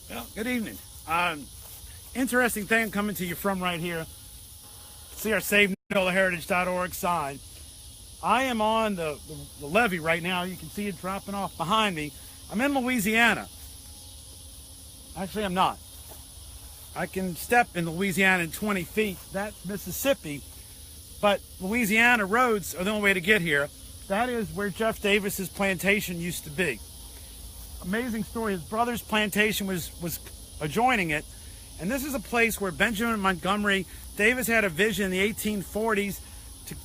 Well, good evening. Interesting thing coming to you from right here. See our SaveNolaheritage.org sign. I am on the levee right now. You can see it dropping off behind me. I'm in Louisiana. Actually, I'm not. I can step in Louisiana in 20 feet. That's Mississippi. But Louisiana roads are the only way to get here. That is where Jeff Davis's plantation used to be. Amazing story. His brother's plantation was adjoining it. And this is a place where Benjamin Montgomery, Davis had a vision in the 1840s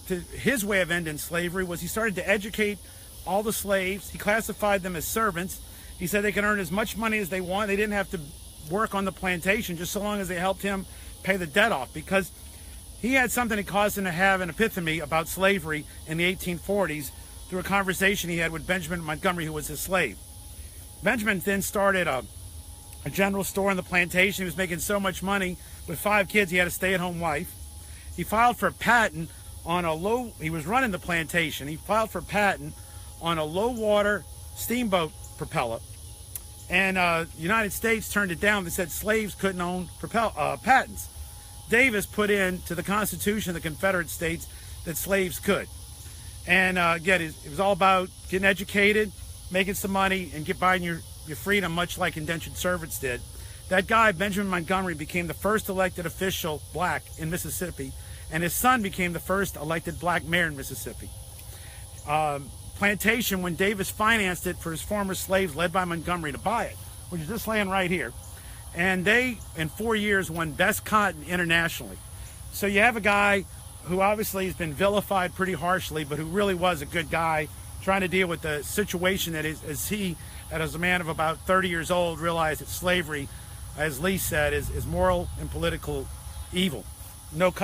to his way of ending slavery was he started to educate all the slaves. He classified them as servants. He said they could earn as much money as they want. They didn't have to work on the plantation just so long as they helped him pay the debt off, because he had something that caused him to have an epiphany about slavery in the 1840s through a conversation he had with Benjamin Montgomery, who was his slave. Benjamin then started a general store on the plantation. He was making so much money with 5 kids, he had a stay-at-home wife. He filed for a patent on he was running the plantation. He filed for a patent on a low-water steamboat propeller. And the United States turned it down. They said slaves couldn't own patents. Davis put into the Constitution of the Confederate States that slaves could. And again, it was all about getting educated, making some money, and buying your freedom, much like indentured servants did. That guy, Benjamin Montgomery, became the first elected official black in Mississippi, and his son became the first elected black mayor in Mississippi. Plantation, when Davis financed it for his former slaves, led by Montgomery, to buy it, which is this land right here. And they, in 4 years, won Best Cotton internationally. So you have a guy who obviously has been vilified pretty harshly, but who really was a good guy, trying to deal with the situation that as a man of about 30 years old, realized that slavery, as Lee said, is moral and political evil. No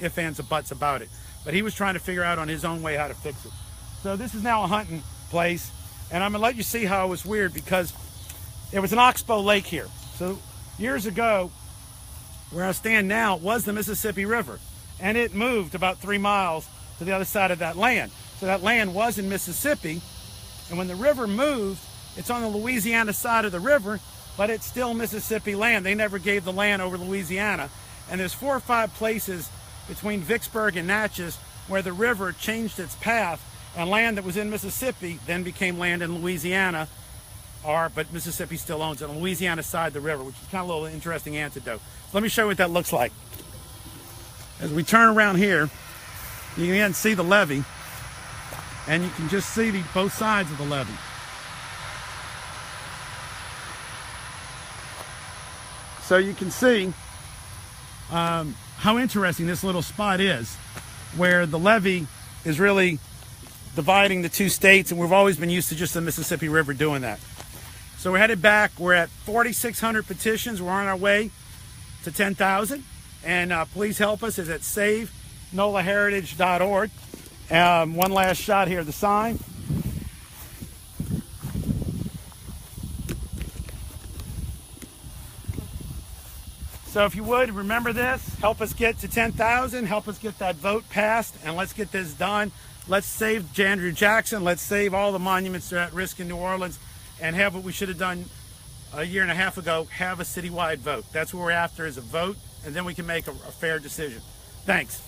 ifs, ands, or buts about it. But he was trying to figure out on his own way how to fix it. So this is now a hunting place, and I'm gonna let you see how it was weird, because there was an oxbow lake here. So years ago, where I stand now was the Mississippi River, and it moved about 3 miles to the other side of that land. So that land was in Mississippi, and when the river moved, it's on the Louisiana side of the river, but it's still Mississippi land. They never gave the land over Louisiana. And there's 4 or 5 places between Vicksburg and Natchez where the river changed its path, and land that was in Mississippi then became land in Louisiana, but Mississippi still owns it on the Louisiana side of the river, which is kind of a little interesting antidote. Let me show you what that looks like. As we turn around here, you can see the levee, and you can just see both sides of the levee. So you can see how interesting this little spot is, where the levee is really dividing the 2 states, and we've always been used to just the Mississippi River doing that. So we're headed back. We're at 4,600 petitions. We're on our way to 10,000, and please help us. Is at SaveNolaheritage.org. One last shot here of the sign. So if you would, remember this. Help us get to 10,000. Help us get that vote passed, and let's get this done. Let's save Andrew Jackson. Let's save all the monuments that are at risk in New Orleans, and have what we should have done a year and a half ago, have a citywide vote. That's what we're after, is a vote, and then we can make a fair decision. Thanks.